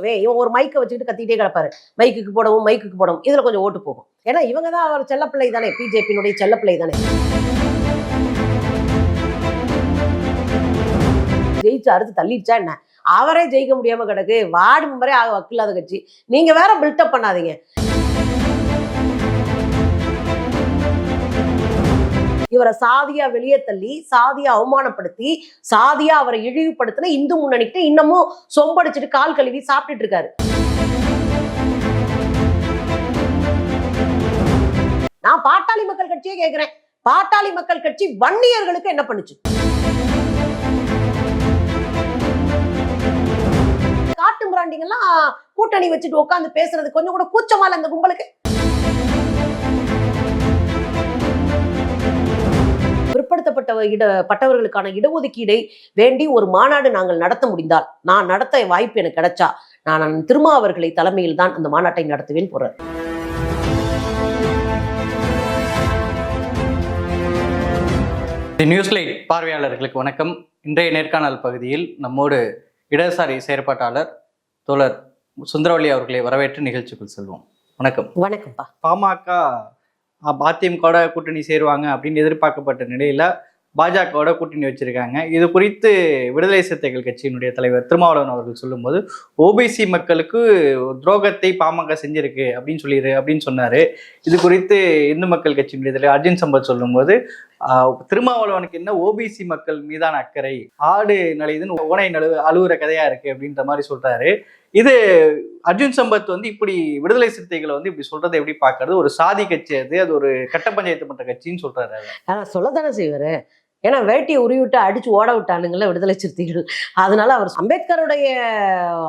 இவன் ஒரு மைக்கை வச்சுக்கிட்டு கத்திக்கிட்டே கிடப்பாரு, மைக்குக்கு போடவும் இதுல கொஞ்சம் ஓட்டு போகும். ஏன்னா இவங்க தான் அவர் செல்லப்பிள்ளை தானே, பிஜேபியினுடைய செல்லப்பிள்ளை தானே. ஜெயிச்சு அடுத்து தள்ளிடுச்சா என்ன? அவரே ஜெயிக்க முடியாம கிடக்கு, வார்டு மெம்பரே ஆக வக்கில்லாத கட்சி. நீங்க வேற பில்டப் பண்ணாதீங்க. இவரை சாதியா வெளியே தள்ளி, சாதியா அவமானப்படுத்தி, சாதியா அவரை இழிவுபடுத்தின இந்து முன்னணிக்கு இன்னமும் சொம்படிச்சுட்டு கால் கழுவி சாப்பிட்டுட்டு இருக்காரு. நான் பாட்டாளி மக்கள் கட்சியே கேட்கிறேன், பாட்டாளி மக்கள் கட்சி வன்னியர்களுக்கு என்ன பண்ணுச்சு? காட்டு மிராண்டிங்கெல்லாம் கூட்டணி வச்சுட்டு உட்காந்து பேசுறது கொஞ்சம் கூட கூச்சமால அந்த கும்பலுக்கு. பிற்படுத்தப்பட்டவர்களுக்கான இடஒதுக்கீடை வேண்டி ஒரு மாநாடு நாங்கள் நடத்த முடிந்தால், நான் நடத்த வாய்ப்பு எனக்கு கிடைச்சா, நான் திருமாவர்களை தலைமையில் தான் அந்த மாநாட்டை நடத்துவேன் போறார். நியூஸ்லைட் பார்வையாளர்களுக்கு வணக்கம். இன்றைய நேர்காணல் பகுதியில் நம்மோடு இடதுசாரி செயற்பாட்டாளர் தோழர் சுந்தரவல்லி அவர்களை வரவேற்று நிகழ்ச்சிக்குள் செல்வோம். வணக்கம். வணக்கம்ப்பா. பாமக அதிமுக கூட்டணி சேருவாங்க அப்படின்னு எதிர்பார்க்கப்பட்ட நிலையில பாஜகவோட கூட்டணி வச்சிருக்காங்க. இது குறித்து விடுதலை சிறுத்தைகள் கட்சியினுடைய தலைவர் திருமாவளவன் அவர்கள் சொல்லும்போது, ஓபிசி மக்களுக்கு துரோகத்தை பாமக செஞ்சிருக்கு அப்படின்னு சொன்னாரு. இது குறித்து இந்து மக்கள் கட்சியினுடைய தலைவர் அர்ஜுன் சம்பத் சொல்லும்போது, திருமாவளவனுக்கு என்ன ஓபிசி மக்கள் மீதான அக்கறை, ஆடு நலையுதுன்னு ஓனை அழுகுற கதையா இருக்கு அப்படின்ற மாதிரி சொல்றாரு. இது அர்ஜுன் சம்பத் இப்படி விடுதலை சிறுத்தைகளை இப்படி சொல்றதை எப்படி பாக்குறது? ஒரு சாதி கட்சி, அது ஒரு கட்ட பஞ்சாயத்து பண்ற கட்சின்னு சொல்றாரு. சொல்லத்தானே செய்வாரு. ஏன்னா வேட்டியை உருவிட்டு அடிச்சு ஓட விட்டானுங்கள விடுதலை சிறுத்தைகள். அதனால அவர்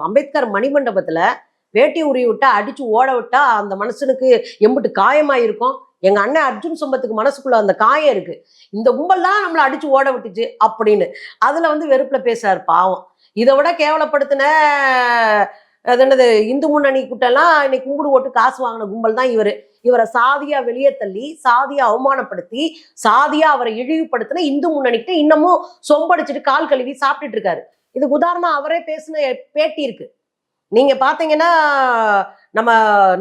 அம்பேத்கர் மணிமண்டபத்துல வேட்டி உருவி விட்டா, அடிச்சு ஓட விட்டா அந்த மனுஷனுக்கு எம்பிட்டு காயமாயிருக்கும். எங்க அண்ணன் அர்ஜுன் சம்பத்துக்கு மனசுக்குள்ள அந்த காயம் இருக்கு, இந்த கும்பல் தான் நம்மளை அடிச்சு ஓட விட்டுச்சு அப்படின்னு. அதுல வெறுப்புல பேசுறாரு பாவம். இதை விட கேவலப்படுத்தின அது என்னது, இந்து முன்னணி கூட்டெல்லாம் இன்னைக்கு கும்பிடு ஓட்டு காசு வாங்கின கும்பல் தான் இவரை சாதியா வெளியே தள்ளி, சாதியா அவமானப்படுத்தி, சாதியா அவரை இழிவுபடுத்தின இந்து முன்னணிக்கு இன்னமும் சொம்படிச்சுட்டு கால் கழுவி சாப்பிட்டுட்டு இருக்காரு. இதுக்கு உதாரணம் அவரே பேசின பேட்டி இருக்கு. நீங்க பாத்தீங்கன்னா, நம்ம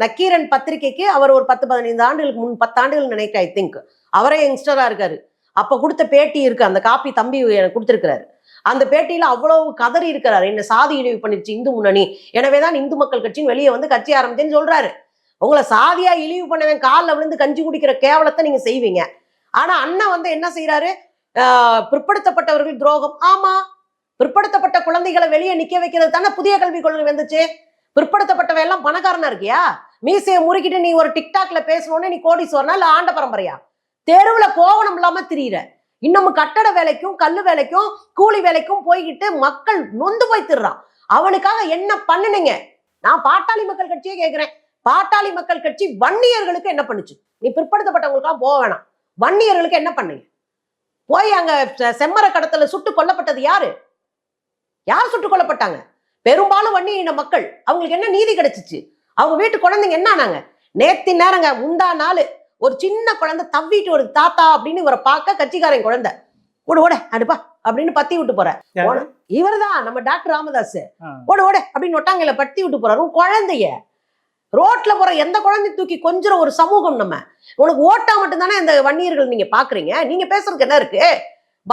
நக்கீரன் பத்திரிகைக்கு அவர் ஒரு 10-15 ஆண்டுகளுக்கு 10 ஆண்டுகள் நினைக்க, ஐ திங்க் அவரே யங்ஸ்டரா இருக்காரு, அப்ப கொடுத்த பேட்டி இருக்கு. அந்த காப்பி தம்பி எனக்கு கொடுத்திருக்கிறாரு. அந்த பேட்டியில அவ்வளவு கதறி இருக்கிறாரு, என்ன சாதி இழிவு பண்ணிடுச்சு இந்து முன்னணி, எனவேதான் இந்து மக்கள் கட்சின்னு வெளியே கட்சி ஆரம்பிச்சேன்னு சொல்றாரு. உங்களை சாதியா இழிவு பண்ணவன் காலில் விழுந்து கஞ்சி குடிக்கிற கேவலத்தை நீங்க செய்வீங்க. ஆனா அண்ணன் என்ன செய்யறாரு? பிற்படுத்தப்பட்டவர்கள் துரோகம். ஆமா, பிற்படுத்தப்பட்ட குழந்தைகளை வெளியே நிக்க வைக்கிறது தானே புதிய கல்விக் கொள்கை வந்துச்சு. பிற்படுத்தப்பட்டவன் எல்லாம் பணக்காரனா இருக்கியா? மீசையை முறுக்கிட்டு நீ ஒரு டிக்டாக்ல பேசணும்னு நீ கோடீஸ்வரனா இல்ல ஆண்ட பரம்பரையா? தெருவுல கோவணம் இல்லாம திரியிற. இன்னமும் கட்டட வேலைக்கும் கல்லு வேலைக்கும் கூலி வேலைக்கும் போய்கிட்டு மக்கள் நொந்து போய் திர்றான். அவனுக்காக என்ன பண்ணுனீங்க? நான் பாட்டாளி மக்கள் கட்சியே கேட்கிறேன், பாட்டாளி மக்கள் கட்சி வன்னியர்களுக்கு என்ன பண்ணுச்சு? நீ பிற்படுத்தப்பட்டவங்களுக்காக போக வேணாம், வன்னியர்களுக்கு என்ன பண்ணீங்க? போய் அங்க செம்மர கடத்தல சுட்டு கொல்லப்பட்டது யாரு? யார் சுட்டு கொல்லப்பட்டாங்க? பெரும்பாலும் வன்னிய இன மக்கள். அவங்களுக்கு என்ன நீதி கிடைச்சிச்சு? அவங்க வீட்டு குழந்தைங்க என்ன ஆனாங்க? நேத்தி நேரங்க முந்தா நாள் ஒரு சின்ன குழந்தை தவ்விட்டு ஒரு தாத்தா அப்படின்னு இவரை பார்க்க கட்சிக்காரன் குழந்தை ஓட அடுப்பா அப்படின்னு பத்தி விட்டு போற. இவர் தான் நம்ம டாக்டர் ராமதாஸ். ஓட அப்படின்னு ஒட்டாங்கல பத்தி விட்டு போறாரு. குழந்தைய ரோட்ல போற எந்த குழந்தை தூக்கி கொஞ்சிற ஒரு சமூகம் நம்ம. உனக்கு ஓட்டா மட்டும்தானே இந்த வன்னியர்கள் நீங்க பாக்குறீங்க. நீங்க பேசுறதுக்கு என்ன இருக்கு?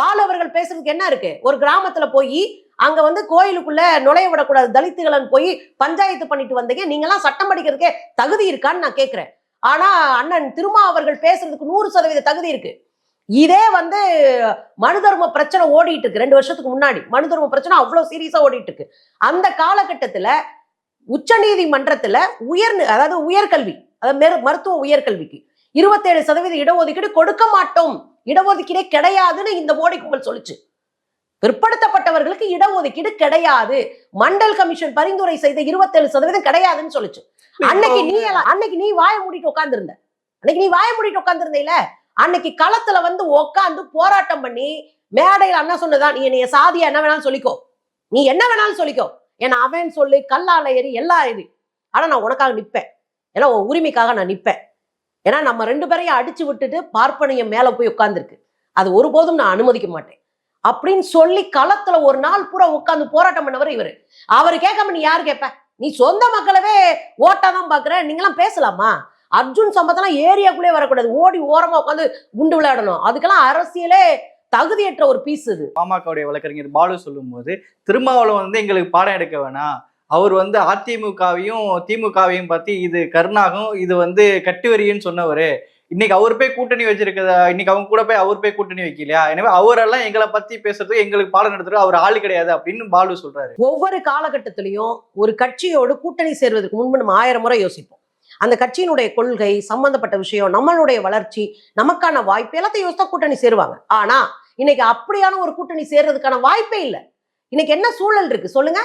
பாலு அவர்கள் பேசுறதுக்கு என்ன இருக்கு? ஒரு கிராமத்துல போய் அங்க கோயிலுக்குள்ள நுழைய விடக்கூடாது தலித்துகளன் போய் பஞ்சாயத்து பண்ணிட்டு வந்தீங்க. நீங்க எல்லாம் சட்டம் படிக்கிறதுக்கே தகுதி இருக்கான்னு நான் கேட்கிறேன். ஆனா அண்ணன் திருமா அவர்கள் பேசுறதுக்கு 100% தகுதி இருக்கு. இதே மனு தர்ம பிரச்சனை ஓடிட்டு இருக்கு. 2 வருஷத்துக்கு முன்னாடி மனு தர்ம பிரச்சனை அவ்வளவு சீரியஸா ஓடிட்டு இருக்கு. அந்த காலகட்டத்துல உச்ச நீதிமன்றத்துல உயர்கல்வி, அதாவது மருத்துவ உயர்கல்விக்கு 27% இடஒதுக்கீடு கொடுக்க மாட்டோம், இடஒதுக்கீடே கிடையாதுன்னு இந்த மோடி கும்பல் சொல்லுச்சு. பிற்படுத்தப்பட்டவர்களுக்கு இடஒதுக்கீடு கிடையாது, மண்டல் கமிஷன் பரிந்துரை செய்த 27% கிடையாதுன்னு சொல்லுச்சு. அன்னைக்கு நீ வாய மூடிட்டு உட்கார்ந்துருந்தீல. அன்னைக்கு களத்துல உட்கார்ந்து போராட்டம் பண்ணி மேடையில் அண்ணா சொன்னதான், நீ என்னைய சாதியா என்ன வேணாலும் சொல்லிக்கோ, நீ என்ன வேணாலும் சொல்லிக்கோ, ஏன்னா அவன் சொல்லி கல்லால ஏறி எல்லா இது, ஆனா நான் உனக்காக நிப்பேன், ஏன்னா உன் உரிமைக்காக நான் நிப்பேன். ஏன்னா நம்ம 2 பேரையும் அடிச்சு விட்டுட்டு பார்ப்பனியம் மேல போய் உட்கார்ந்துருக்கு, அது ஒருபோதும் நான் அனுமதிக்க மாட்டேன் அப்படின்னு சொல்லி களத்துல ஒரு நாள் பூரா உட்கார்ந்து போராட்டம் பண்ணவர் இவரு. அவரு கேட்காம நீ யாரு கேட்ப? நீ சொந்த மக்களவே ஓட்டாதான் பாக்குற, நீங்களாம் பேசலாமா? அர்ஜுன் சம்பத்தெல்லாம் ஏரியாக்குள்ளே வரக்கூடாது, ஓடி ஓரமா உட்காந்து குண்டு விளையாடணும். அதுக்கெல்லாம் அரசியலே தகுதியற்ற ஒரு பீஸ் இது. பாமகவுடைய வழக்கறிஞர் பாலு சொல்லும்போது திருமாவளவன் வந்து எங்களுக்கு பாடம் எடுக்க வேணாம், அவர் வந்து அதிமுகவையும் திமுகவையும் பத்தி இது கருணாகும், இது வந்து கட்டுவரின்னு சொன்னவரு, இன்னைக்கு அவர் போய் கூட்டணி வச்சிருக்கதா, இன்னைக்கு அவங்க கூட போய் அவர் போய் கூட்டணி வைக்கலையா, எனவே அவரெல்லாம் எங்களை பத்தி பேசுறது எங்களுக்கு பாடம் நடத்துறது அவர் ஆளு கிடையாது அப்படின்னு பாலு சொல்றாரு. ஒவ்வொரு காலகட்டத்திலையும் ஒரு கட்சியோடு கூட்டணி சேர்வதற்கு முன்பு நம்ம 1000 முறை யோசிப்போம். அந்த கட்சியினுடைய கொள்கை சம்பந்தப்பட்ட விஷயம், நம்மளுடைய வளர்ச்சி, நமக்கான வாய்ப்பு எல்லாத்தையும் யோசித்தா கூட்டணி சேருவாங்க. ஆனா இன்னைக்கு அப்படியான ஒரு கூட்டணி சேர்றதுக்கான வாய்ப்பே இல்லை. இன்னைக்கு என்ன சூழல் இருக்கு சொல்லுங்க?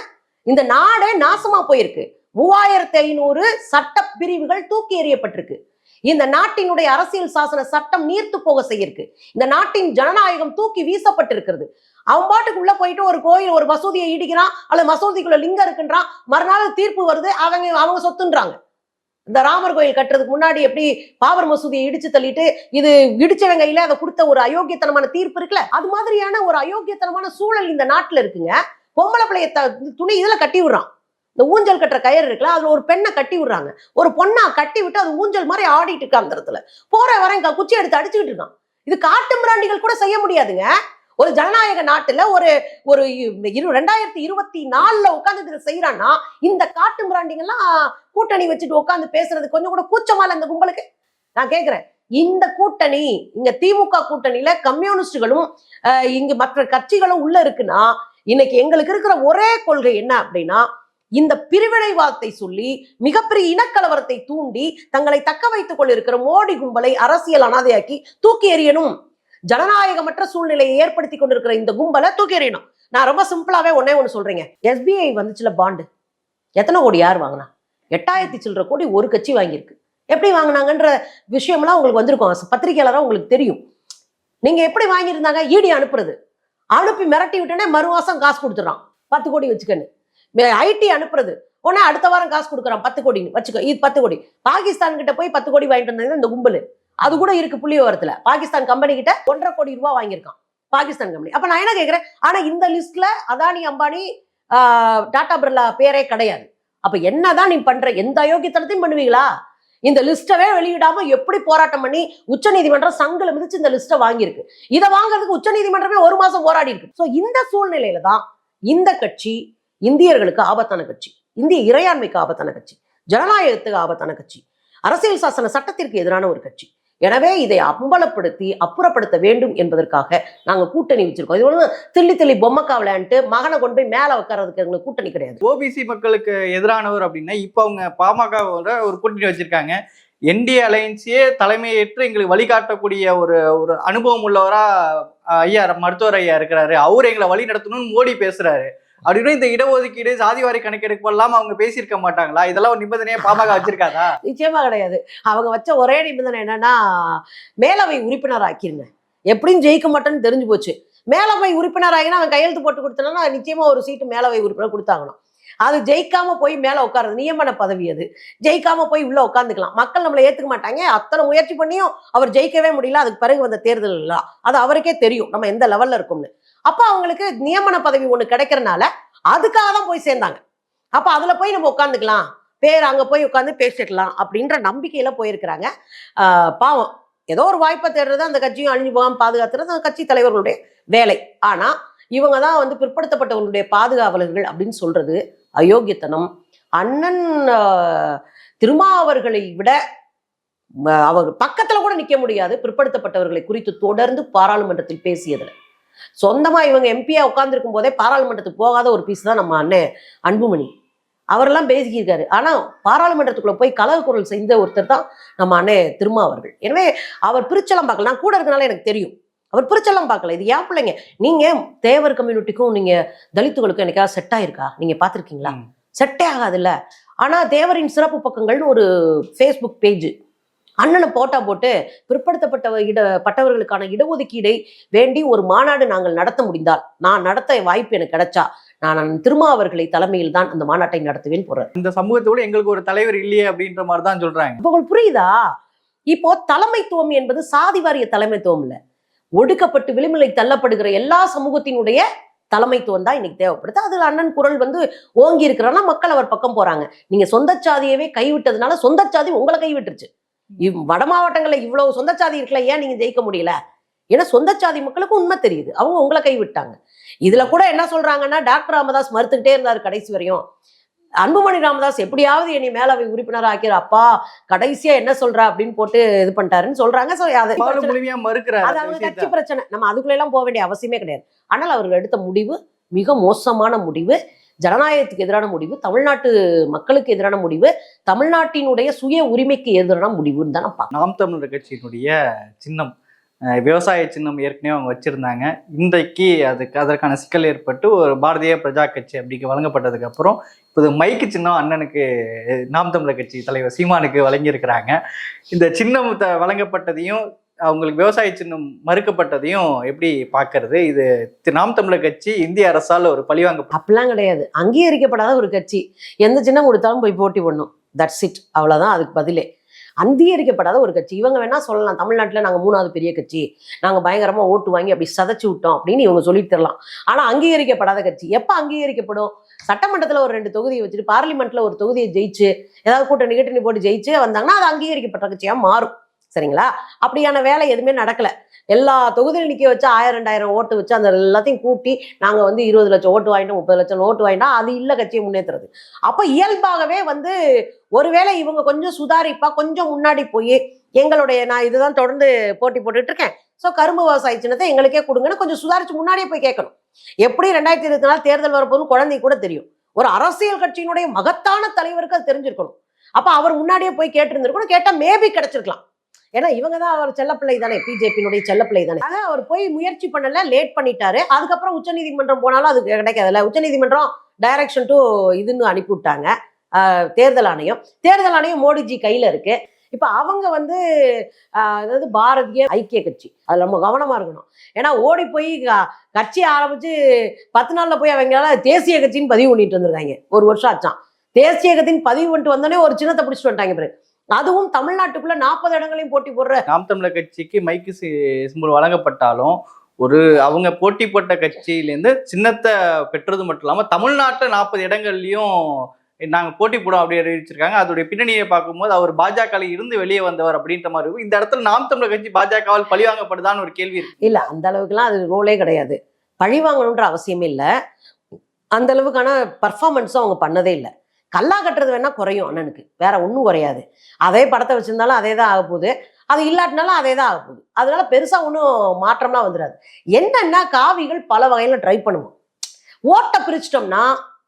இந்த நாடே நாசமா போயிருக்கு. 3500 சட்ட பிரிவுகள் தூக்கி எறியப்பட்டிருக்கு. இந்த நாட்டினுடைய அரசியல் சாசன சட்டம் நீர்த்து போக செய்யிருக்கு. இந்த நாட்டின் ஜனநாயகம் தூக்கி வீசப்பட்டிருக்கிறது. அவன் பாட்டுக்கு உள்ள போயிட்டு ஒரு கோயில் ஒரு மசூதியை இடிக்கிறான், அல்லது மசூதிக்குள்ள லிங்கம் இருக்குன்றான், மறுநாள் தீர்ப்பு வருது, அவங்க சொத்துன்றாங்க. இந்த ராமர் கோயில் கட்டுறதுக்கு முன்னாடி எப்படி பாபர் மசூதியை இடிச்சு தள்ளிட்டு இது இடிச்சவங்க கையில அதை கொடுத்த ஒரு அயோக்கியத்தனமான தீர்ப்பு இருக்குல்ல, அது மாதிரியான ஒரு அயோக்கியத்தனமான சூழல் இந்த நாட்டுல இருக்குங்க. பொம்பளை பிள்ளைய துணி இதுல கட்டி விடுறான். இந்த ஊஞ்சல் கட்டுற கயிறு இருக்குல்ல, அதுல ஒரு பெண்ணை கட்டி விடுறாங்க. ஒரு பொண்ணா கட்டி விட்டு அது ஊஞ்சல் மாதிரி ஆடிட்டு இருக்கா. அந்த இடத்துல போற வர குச்சி எடுத்து அடிச்சுக்கிட்டு இருக்கான். இது காட்டு மிராண்டிகள் கூட செய்ய முடியாதுங்க. ஒரு ஜனநாயக நாட்டுல ஒரு 2024 உட்கார்ந்து செய்யறான்னா இந்த காட்டு மிராண்டிங்கெல்லாம் கூட்டணி வச்சுட்டு உட்கார்ந்து பேசுறது கொஞ்சம் கூட கூச்சமால இந்த கும்பலுக்கு? நான் கேட்கிறேன், இந்த கூட்டணி இங்க திமுக கூட்டணியில கம்யூனிஸ்டுகளும் இங்க மற்ற கட்சிகளும் உள்ள இருக்குன்னா, இன்னைக்கு எங்களுக்கு இருக்கிற ஒரே கொள்கை என்ன அப்படின்னா, இந்த பிரிவினைவாதத்தை சொல்லி மிகப்பெரிய இனக்கலவரத்தை தூண்டி தங்களை தக்க வைத்துக் கொண்டிருக்கிற மோடி கும்பலை அரசியல் அனாதையாக்கி தூக்கி எறியணும். ஜனநாயகமற்ற சூழ்நிலையை ஏற்படுத்தி கொண்டிருக்கிற இந்த கும்பலை தூக்கி எறியணும். நான் ரொம்ப சிம்பிளாவே ஒண்ணு சொல்றேங்க. SBI வந்துச்சுல பாண்டு, எத்தனை கோடி யார் வாங்கினா? 8000 சில்லற கோடி ஒரு கட்சி வாங்கியிருக்கு. எப்படி வாங்கினாங்கன்ற விஷயம்லாம் உங்களுக்கு வந்திருக்கும், பத்திரிகையாளரா உங்களுக்கு தெரியும். நீங்க எப்படி வாங்கியிருந்தாங்க? இடி அனுப்புறது, அனுப்பி மிரட்டி விட்டோன்னே மறுவாசம் காசு கொடுத்துறான் 10 கோடி வச்சுக்கன்னு. IT அனுப்புறது, உடனே அடுத்த வாரம் காசு கொடுக்குறான் 10 கோடின்னு வச்சுக்கோ, இது 10 கோடி. பாகிஸ்தான் கிட்ட போய் 10 கோடி வாங்கிட்டு வந்தாங்க இந்த கும்பல். அது கூட இருக்கு புள்ளி விவரத்துல. பாகிஸ்தான் கம்பெனி கிட்ட 1.5 கோடி ரூபாய் வாங்கியிருக்கான் பாகிஸ்தான் கம்பெனி. அப்ப நான் என்ன கேட்கிறேன், ஆனா இந்த லிஸ்ட்ல அதானி அம்பானி டாடா பிர்லா பேரே கிடையாது. அப்ப என்னதான் நீ பண்ற? எந்த அயோக்கியத்தனத்தையும் பண்ணுவீங்களா? இந்த லிஸ்டவே வெளியிடாம எப்படி போராட்டம் பண்ணி உச்ச நீதிமன்றம் சங்கல மிதிச்சு இந்த லிஸ்ட்டை வாங்கியிருக்கு. இதை வாங்குறதுக்கு உச்ச நீதிமன்றமே 1 மாசம் போராடி இருக்கு. சோ இந்த சூழ்நிலையில தான் இந்த கட்சி இந்தியர்களுக்கு ஆபத்தான கட்சி, இந்திய இறையாண்மைக்கு ஆபத்தான கட்சி, ஜனநாயகத்துக்கு ஆபத்தான கட்சி, அரசியல் சாசன சட்டத்திற்கு எதிரான ஒரு கட்சி. எனவே இதை அம்பலப்படுத்தி அப்புறப்படுத்த வேண்டும் என்பதற்காக நாங்க கூட்டணி வச்சிருக்கோம். இது ஒண்ணு தில்லி பொம்மக்கா விளையாண்டு மகனை கொண்டு போய் மேல வைக்கிறதுக்கு எங்களுக்கு கூட்டணி கிடையாது. OBC மக்களுக்கு எதிரானவர் அப்படின்னா இப்ப அவங்க பாமகவோட ஒரு கூட்டணி வச்சிருக்காங்க. NDA அலையன்ஸையே தலைமையேற்று எங்களுக்கு வழிகாட்டக்கூடிய ஒரு அனுபவம் உள்ளவரா ஐயா மருத்துவர் ஐயா இருக்கிறாரு, அவரு எங்களை வழி நடத்தணும்னு மோடி பேசுறாரு. அப்படின்னு இந்த இடஒதுக்கீடு சாதிவாரி கணக்கெடுப்பு எல்லாம் அவங்க பேசியிருக்க மாட்டாங்களா? இதெல்லாம் ஒரு நிபந்தனையா பாமக வச்சிருக்காதா? நிச்சயமா கிடையாது. அவங்க வச்ச ஒரே நிபந்தனை என்னன்னா, மேலவை உறுப்பினர் ஆக்கிருங்க. எப்படியும் ஜெயிக்க மாட்டேன்னு தெரிஞ்சு போச்சு. மேலவை உறுப்பினர் ஆகினா அவன் கையெழுத்து போட்டு கொடுத்தனா நிச்சயமா ஒரு சீட்டு மேலவை உறுப்பினர் கொடுத்தாங்கணும். அது ஜெயிக்காம போய் மேல உட்காருது, நியமன பதவி. அது ஜெயிக்காம போய் உள்ள உட்காந்துக்கலாம். மக்கள் நம்மளை ஏத்துக்க மாட்டாங்க. அத்தனை முயற்சி பண்ணியும் அவர் ஜெயிக்கவே முடியல. அதுக்கு பிறகு வந்த தேர்தல் இல்ல, அது அவருக்கே தெரியும் நம்ம எந்த லெவல்ல இருக்கோம்னு. அப்ப அவங்களுக்கு நியமன பதவி ஒண்ணு கிடைக்கிறதுனால அதுக்காக தான் போய் சேர்ந்தாங்க. அப்ப அதுல போய் நம்ம உட்காந்துக்கலாம், பேர் அங்க போய் உட்காந்து பேசிக்கலாம் அப்படின்ற நம்பிக்கையில போயிருக்கிறாங்க. பாவம், ஏதோ ஒரு வாய்ப்பை தேடுறது, அந்த கட்சியும் அழிஞ்சு போகாம பாதுகாத்துறது அந்த கட்சி தலைவர்களுடைய வேலை. ஆனா இவங்க தான் வந்து பிற்படுத்தப்பட்டவர்களுடைய பாதுகாவலர்கள் அப்படின்னு சொல்றது அயோக்கியத்தனம். அண்ணன் திருமாவர்களை விட அவர் பக்கத்துல கூட நிக்க முடியாது பிற்படுத்தப்பட்டவர்களை குறித்து தொடர்ந்து பாராளுமன்றத்தில் பேசியதுல. சொந்தமா இவங்க எம்பியா உட்கார்ந்துருக்கும் போதே பாராளுமன்றத்துக்கு போகாத ஒரு பீஸ் தான் நம்ம அண்ணன் அன்புமணி. அவரெல்லாம் பேசிக்கிருக்காரு. ஆனா பாராளுமன்றத்துக்குள்ள போய் கலக குரல் செய்த ஒருத்தர் தான் நம்ம அண்ணன் திருமாவர்கள். எனவே அவர் பிரிச்செல்லாம் பார்க்கல, நான் கூட இருக்கனால எனக்கு தெரியும். அவர் பிரிச்செல்லாம் பார்க்கல. இது ஏன் பிள்ளைங்க, நீங்க தேவர் கம்யூனிட்டிக்கும் நீங்க தலித்துகளுக்கும் எனக்காக செட் ஆயிருக்கா? நீங்க பாத்திருக்கீங்களா? செட்டே ஆகாதுல்ல. ஆனா தேவரின் சிறப்பு பக்கங்கள்னு ஒரு Facebook பேஜ் அண்ணனை போட்டா போட்டு பிற்படுத்தப்பட்டவர்களுக்கான இடஒதுக்கீடை வேண்டி ஒரு மாநாடு நாங்கள் நடத்த முடிந்தால், நான் நடத்த வாய்ப்பு எனக்கு கிடைச்சா நான் திருமாவர்களை தலைமையில் தான் அந்த மாநாட்டை நடத்துவேன் போறாரு. இந்த சமூகத்தோட எங்களுக்கு ஒரு தலைவர் இல்லையே அப்படின்ற மாதிரி தான் சொல்றாங்க. இப்போ உங்களுக்கு புரியுதா? இப்போ தலைமைத்துவம் என்பது சாதி வாரிய தலைமைத்துவம் இல்ல, ஒடுக்கப்பட்டு விளிம்புலை தள்ளப்படுகிற எல்லா சமூகத்தினுடைய தலைமைத்துவம் தான் இன்னைக்கு தேவைப்படுது. அதுல அண்ணன் குரல் வந்து ஓங்கி இருக்கிறனா மக்கள் அவர் பக்கம் போறாங்க. நீங்க சொந்த சாதியவே கைவிட்டதுனால சொந்த சாதி உங்களை கைவிட்டுருச்சு. வட மாவட்டங்கள்ல இவ்வளவு சொந்த சாதி இருக்குல்ல, ஏன் நீங்க ஜெயிக்க முடியல? ஏன்னா சொந்த சாதி மக்களுக்கு உண்மை தெரியுது, அவங்க உங்களை கைவிட்டாங்க. இதுல கூட என்ன சொல்றாங்கன்னா, டாக்டர் ராமதாஸ் மறுத்துக்கிட்டே இருந்தாரு கடைசி வரையும். அன்புமணி ராமதாஸ் எப்படியாவது என்னை மேலவை உறுப்பினர் ஆக்கிற அப்பா கடைசியா என்ன சொல்றா அப்படின்னு போட்டு இது பண்ணிட்டாருன்னு சொல்றாங்க. முழுமையா மறுக்கிறார். அது அவங்க கட்சி பிரச்சனை, நம்ம அதுக்குள்ள எல்லாம் போக வேண்டிய அவசியமே கிடையாது. ஆனால் அவர்கள் எடுத்த முடிவு மிக மோசமான முடிவு, ஜனநாயகத்துக்கு எதிரான முடிவு, தமிழ்நாட்டு மக்களுக்கு எதிரான முடிவு, தமிழ்நாட்டினுடைய சுய உரிமைக்கு எதிரான முடிவுன்னு தான் நான் நாம் தமிழர் கட்சியினுடைய சின்னம் விவசாய சின்னம் ஏற்கனவே அவங்க வச்சிருந்தாங்க. இன்றைக்கு அதற்கான சிக்கல் ஏற்பட்டு ஒரு பாரதிய பிரஜா கட்சி அப்படிக்கு வழங்கப்பட்டதுக்கு அப்புறம் இப்போது மைக்கு சின்னம் அண்ணனுக்கு நாம் தமிழர் கட்சி தலைவர் சீமானுக்கு வழங்கியிருக்கிறாங்க. இந்த சின்னம் வழங்கப்பட்டதையும் அவங்களுக்கு விவசாய சின்னம் மறுக்கப்பட்டதையும் எப்படி பார்க்கறது? இது நாம் தமிழர் கட்சி இந்திய அரசால் ஒரு பழிவாங்க அப்படிலாம் கிடையாது. அங்கீகரிக்கப்படாத ஒரு கட்சி எந்த சின்னம் கொடுத்தாலும் போய் போட்டி பண்ணும். தட்ஸ் இட், அவ்வளவுதான் அதுக்கு பதிலே. அங்கீகரிக்கப்படாத ஒரு கட்சி. இவங்க வேணா சொல்லலாம், தமிழ்நாட்டில் நாங்கள் 3வது பெரிய கட்சி, நாங்கள் பயங்கரமா ஓட்டு வாங்கி அப்படி சதைச்சு விட்டோம் அப்படின்னு இவங்க சொல்லிட்டு தரலாம். ஆனா அங்கீகரிக்கப்படாத கட்சி எப்ப அங்கீகரிக்கப்படும்? சட்டமன்றத்தில் ஒரு 2 தொகுதியை வச்சுட்டு பார்லிமெண்ட்ல ஒரு தொகுதியை ஜெயிச்சு ஏதாவது கூட்டணி கிட்டணி போட்டு ஜெயிச்சு வந்தாங்கன்னா அது அங்கீகரிக்கப்பட்ட கட்சியா மாறும். சரிங்களா? அப்படியான வேலை எதுவுமே நடக்கல. எல்லா தொகுதியிலும் நிக்க வச்சு 1000-2000 ஓட்டு வச்சு அந்த எல்லாத்தையும் கூட்டி நாங்க வந்து 20 லட்சம் ஓட்டு வாங்கிட்டோம், 30 லட்சம் ஓட்டு வாங்கிட்டோம், அது இல்ல கட்சியை முன்னேற்றுறது. அப்ப இயல்பாகவே வந்து ஒருவேளை இவங்க கொஞ்சம் சுதாரிப்பா கொஞ்சம் முன்னாடி போய் எங்களுடைய நான் இதுதான் தொடர்ந்து போட்டி போட்டுட்டு இருக்கேன், ஸோ கரும்பு விவசாய சின்னத்தை எங்களுக்கே கொடுங்கன்னு கொஞ்சம் சுதாரிச்சு முன்னாடியே போய் கேட்கணும். எப்படி 2024 தேர்தல் வரப்போதுன்னு குழந்தை கூட தெரியும். ஒரு அரசியல் கட்சியினுடைய மகத்தான தலைவருக்கு அது தெரிஞ்சிருக்கணும். அப்ப அவர் முன்னாடியே போய் கேட்டிருந்திருக்கணும். கேட்டா மேபி கிடைச்சிருக்கலாம். ஏன்னா இவங்க தான் அவர் செல்லப்பிள்ளை தானே, பிஜேபியினுடைய செல்லப்பிள்ளை தானே. அதான் அவர் போய் முயற்சி பண்ணல, லேட் பண்ணிட்டாரு. அதுக்கப்புறம் உச்சநீதிமன்றம் போனாலும் அது கிடைக்காதுல்ல. உச்சநீதிமன்றம் டைரக்ஷன் டு இதுன்னு அனுப்பி விட்டாங்க தேர்தல் ஆணையம். தேர்தல் ஆணையம் மோடிஜி கையில இருக்கு. இப்ப அவங்க வந்து அதாவது பாரதிய ஐக்கிய கட்சி, அதுல நம்ம கவனமா இருக்கணும். ஏன்னா ஓடி போய் கட்சி ஆரம்பிச்சு 10 நாள்ல போய் அவங்களால தேசிய கட்சின்னு பதிவு பண்ணிட்டு வந்திருக்காங்க. 1 வருஷம் ஆச்சான். தேசிய கட்சின்னு பதிவு பண்ணிட்டு வந்தோடனே ஒரு சின்னத்தை பிடிச்சிட்டு வந்துட்டாங்க. பிறகு அதுவும் தமிழ்நாட்டுக்குள்ள 40 இடங்களையும் போட்டி போடுற நாம் தமிழர் கட்சிக்கு மைக்கு சிம்பல் வழங்கப்பட்டாலும் அவங்க போட்டி போட்ட கட்சியிலேருந்து சின்னத்தை பெற்றது மட்டும் இல்லாம தமிழ்நாட்டில் 40 இடங்கள்லயும் நாங்க போட்டி போடும் அப்படி அறிவிச்சிருக்காங்க. அதோடைய பின்னணியை பார்க்கும்போது அவர் பாஜக இருந்து வெளியே வந்தவர் அப்படின்ற மாதிரி இருக்கும். இந்த இடத்துல நாம் தமிழர் கட்சி பாஜகவால் பழிவாங்கப்படுதான்னு ஒரு கேள்வி இருக்கு. இல்ல, அந்த அளவுக்குலாம் அது ரோலே கிடையாது. பழி வாங்கணுன்ற அவசியமே இல்லை. அந்த அளவுக்கான பர்ஃபார்மன்ஸும் அவங்க பண்ணதே இல்லை. கல்லா கட்டுறது வேணா குறையும் அண்ணனுக்கு, வேற ஒன்றும் குறையாது. அதே படத்தை வச்சிருந்தாலும் அதே தான் ஆக போகுது, அது இல்லாட்டினாலும் அதே தான் ஆக போகுது. அதனால பெருசா ஒன்றும் மாற்றம்லாம் வந்துடாது. என்னன்னா காவிகள் பல வகையில ட்ரை பண்ணுவோம். ஓட்டை பிரிச்சிட்டோம்னா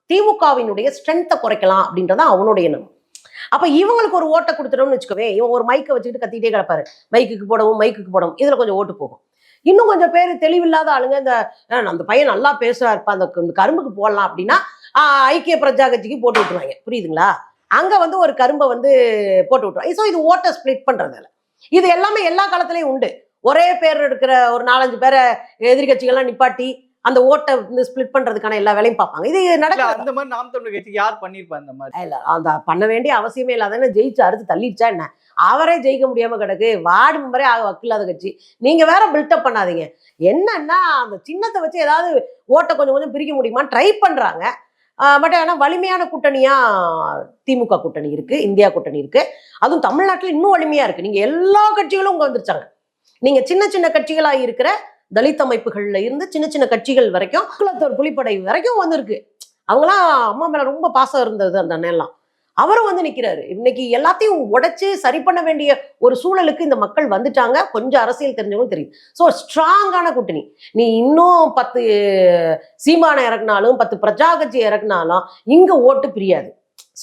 திமுகவினுடைய ஸ்ட்ரென்த்தை குறைக்கலாம் அப்படின்றத அவனுடைய எண்ணம். அப்ப இவங்களுக்கு ஒரு ஓட்டை கொடுத்துட்டோம்னு வச்சுக்கவே, இவன் ஒரு மைக்கை வச்சுக்கிட்டு கத்திட்டே கிடப்பாரு, மைக்குக்கு போடவும் இதுல கொஞ்சம் ஓட்டு போகும். இன்னும் கொஞ்சம் பேர் தெளிவில்லாத ஆளுங்க இந்த அந்த பையன் நல்லா பேசுறாருப்பா, அந்த கரும்புக்கு போடலாம் அப்படின்னா ஐக்கிய பிரஜா கட்சிக்கு போட்டு விட்டுருவாங்க. புரியுதுங்களா? அங்க வந்து ஒரு கரும்பை வந்து போட்டு விட்டுருவாங்க. ஸோ இது ஓட்டை ஸ்பிளிட் பண்றதுல இது எல்லாமே எல்லா காலத்திலையும் உண்டு. ஒரே பேர் இருக்கிற ஒரு 4-5 பேரை எதிரி கட்சிகள்லாம் நிப்பாட்டி அந்த ஓட்டை வந்து ஸ்பிளிட் பண்றதுக்கான எல்லா வேலையும் பார்ப்பாங்க. இது நடக்கல. அந்த மாதிரி நாம் தமிழர் கட்சி யார் பண்ணிருப்பா? அந்த மாதிரி இல்ல, அந்த பண்ண வேண்டிய அவசியமே இல்லாத ஜெயிச்சு அறுத்து தள்ளிடுச்சா என்ன? அவரே ஜெயிக்க முடியாம கிடக்கு, வார்டு மெம்பரே வக்கில்லாத கட்சி. நீங்க வேற பில்டப் பண்ணாதீங்க. என்னன்னா அந்த சின்னத்தை வச்சு ஏதாவது ஓட்டை கொஞ்சம் கொஞ்சம் பிரிக்க முடியுமான்னு ட்ரை பண்றாங்க. பட் ஆனால் வலிமையான கூட்டணியா திமுக கூட்டணி இருக்கு, இந்தியா கூட்டணி இருக்கு. அதுவும் தமிழ்நாட்டில் இன்னும் வலிமையா இருக்கு. நீங்க எல்லா கட்சிகளும் இங்க வந்துருச்சாங்க. நீங்க சின்ன சின்ன கட்சிகளா இருக்கிற தலித் அமைப்புகள்ல இருந்து சின்ன சின்ன கட்சிகள் வரைக்கும், குலத்தோர் புலிப்படை வரைக்கும் வந்திருக்கு. அவங்களாம் அம்மா மேல ரொம்ப பாசம் இருந்தது அந்த அண்ணெல்லாம். அவரும் வந்து நிக்கிறாரு. இன்னைக்கு எல்லாத்தையும் உடைச்சு சரி பண்ண வேண்டிய ஒரு சூழலுக்கு இந்த மக்கள் வந்துட்டாங்க. கொஞ்சம் அரசியல் தெரிஞ்சவங்களும் தெரியும். ஸோ ஸ்ட்ராங்கான கூட்டணி. நீ இன்னும் 10 சீமானை இறக்குனாலும் 10 பிரஜா கட்சி இறக்குனாலும் இங்க ஓட்டு பிரியாது,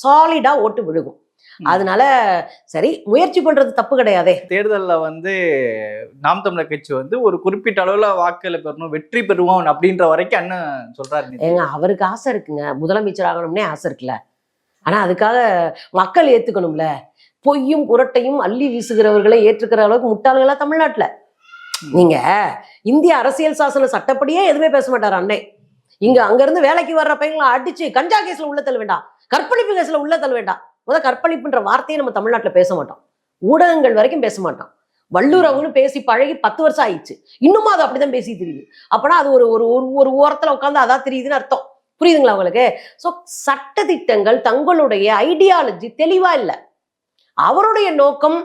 சாலிடா ஓட்டு விழுகும். அதனால சரி, முயற்சி பண்றது தப்பு கிடையாதே. தேர்தலில் வந்து நாம் தமிழர் கட்சி வந்து ஒரு குறிப்பிட்ட அளவுல வாக்குகளை பெறணும், வெற்றி பெறுவோம் அப்படின்ற வரைக்கும் அண்ணன் சொல்றாரு. ஏங்க, அவருக்கு ஆசை இருக்குங்க, முதலமைச்சர் ஆகணும்னே ஆசை இருக்குல்ல. ஆனா அதுக்காக மக்கள் ஏத்துக்கணும்ல. பொய்யும் புரட்டையும் அள்ளி வீசுகிறவர்களை ஏற்றுக்கிற அளவுக்கு முட்டாள்களா தமிழ்நாட்டுல. நீங்க இந்திய அரசியல் சாசன சட்டப்படியே எதுவுமே பேச மாட்டாரு அண்ணே. இங்க அங்க இருந்து வேலைக்கு வர்ற பையங்களை அடிச்சு கஞ்சா கேஸ்ல உள்ள தள்ள வேண்டாம், கற்பழிப்பு கேஸ்ல உள்ள தள்ள வேண்டாம். கற்பழிப்புன்ற வார்த்தையை நம்ம தமிழ்நாட்டுல பேச மாட்டோம், ஊடகங்கள் வரைக்கும் பேச மாட்டோம். வள்ளுறவங்கன்னு பேசி பழகி 10 வருஷம் ஆயிடுச்சு, இன்னுமா அது அப்படிதான் பேசி தெரியுது. அப்பனா அது ஒரு ஒரு ஒரு ஓரத்துல உட்காந்து அதான் தெரியுதுன்னு அர்த்தம். புரியுதுங்களா உங்களுக்கு? ஸோ சட்ட திட்டங்கள் தங்களுடைய ஐடியாலஜி தெளிவா இல்லை. அவருடைய நோக்கம்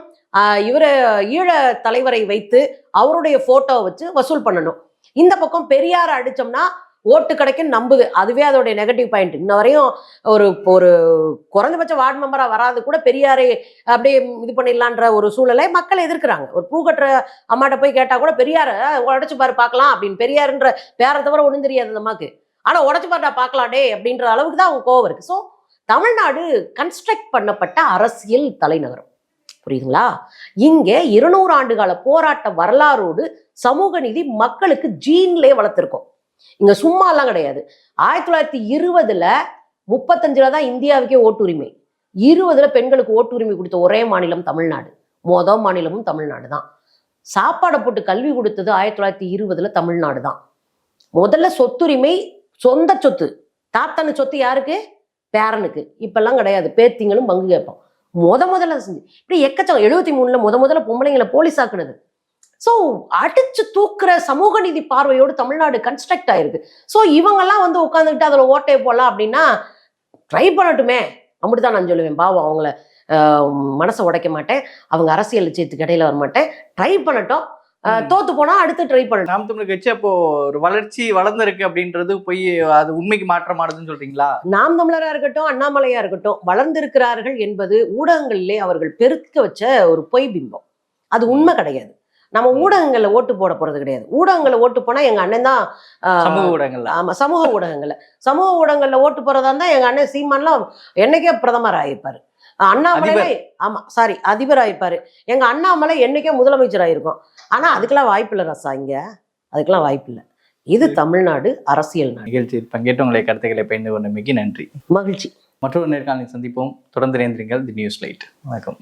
இவர ஈழ தலைவரை வைத்து அவருடைய போட்டோ வச்சு வசூல் பண்ணணும். இந்த பக்கம் பெரியார அடிச்சோம்னா ஓட்டு கிடைக்கும் நம்புது. அதுவே அதோடைய நெகட்டிவ் பாயிண்ட். இன்ன வரையும் ஒரு ஒரு குறைஞ்சபட்ச வார்டு மெம்பரா வராது கூட பெரியாரை அப்படியே இது பண்ணிடலான்ற ஒரு சூழலை மக்கள் எதிர்க்கிறாங்க. ஒரு பூ கட்டுற அம்மாட்ட போய் கேட்டா கூட பெரியார உடைச்சு பாரு பார்க்கலாம் அப்படின்னு, பெரியாருன்ற பேரை தவிர ஒண்ணும் தெரியாது அந்த அம்மாக்கு. ஆனா உடைச்சு பாருடா பார்க்கலாம் டே அப்படின்ற அளவுக்கு தான் அவங்க கோவம் இருக்கு. ஸோ தமிழ்நாடு கன்ஸ்ட்ரக்ட் பண்ணப்பட்ட அரசியல் தலைநகரம். புரியுதுங்களா? இங்கே 200 ஆண்டுகால போராட்ட வரலாறோடு சமூக நீதி மக்களுக்கு ஜீன்லயே வளர்த்திருக்கோம். இங்க சும்மா எல்லாம் கிடையாது. 1920 35 தான் இந்தியாவுக்கே ஓட்டுரிமை. 20 பெண்களுக்கு ஓட்டுரிமை கொடுத்த ஒரே மாநிலம் தமிழ்நாடு. மொதல் மாநிலமும் தமிழ்நாடு தான். சாப்பாடை போட்டு கல்வி கொடுத்தது 1920 தமிழ்நாடு தான். முதல்ல சொத்துரிமை சொந்த சொத்து. தாத்தனு சொத்து யாருக்கு? பேரனுக்கு. இப்பெல்லாம் கிடையாது, பேத்திங்களும் பங்கு கேட்போம். முதல்ல செஞ்சு இப்படி எக்கச்சக்கம். 73 முதல்ல பொம்பளைங்களை போலீஸ் ஆக்குனது. ஸோ அடிச்சு தூக்குற சமூக நீதி பார்வையோடு தமிழ்நாடு கன்ஸ்ட்ரக்ட் ஆயிருக்கு. ஸோ இவங்கெல்லாம் வந்து உட்காந்துக்கிட்டு அதில் ஓட்டையை போடலாம் அப்படின்னா ட்ரை பண்ணட்டுமே அப்படிதான் நான் சொல்லுவேன். பாவம், அவங்கள மனசை உடைக்க மாட்டேன், அவங்க அரசியல் லட்சியத்துக்கு இடையில வர மாட்டேன். ட்ரை பண்ணட்டும், தோத்து போனா அடுத்து ட்ரை பண்ணட்டும். நாம் தமிழர் கட்சி அப்போ ஒரு வளர்ச்சி வளர்ந்துருக்கு அப்படின்றது போய் அது உண்மைக்கு மாற்றமானதுன்னு சொல்றீங்களா? நாம் தமிழரா இருக்கட்டும், அண்ணாமலையா இருக்கட்டும், வளர்ந்திருக்கிறார்கள் என்பது ஊடகங்களிலே அவர்கள் பெருக்க வச்ச ஒரு பொய் பிம்பம். அது உண்மை கிடையாது. நம்ம ஊடகங்கள்ல ஓட்டு போட போறது கிடையாது. ஊடகங்கள்ல ஓட்டு போனா எங்க அண்ணன் தான். சமூக ஊடகங்கள்ல. ஆமா, சமூக ஊடகங்கள்ல ஓட்டு போறதா இருந்தா எங்க அண்ணன் சீமான்லாம் என்னைக்கே பிரதமர் ஆயிருப்பாரு. அண்ணாமலை ஆமா சாரி அதிபர் ஆயிருப்பாரு. எங்க அண்ணாமலை என்னைக்கே முதலமைச்சர் ஆயிருக்கும். ஆனா அதுக்கெல்லாம் வாய்ப்பு இல்லை ரசா. இங்க அதுக்கெல்லாம் வாய்ப்பு இல்லை. இது தமிழ்நாடு அரசியல் நாடு. நிகழ்ச்சியில் பங்கேற்று உங்களை கருத்துக்களை பகிர்ந்து கொண்டமைக்கு நன்றி. மகிழ்ச்சி. மற்றொரு நேர்காணலில் சந்திப்போம். தொடர்ந்து இணைந்திருங்கள் தி நியூஸ் லைட். வணக்கம்.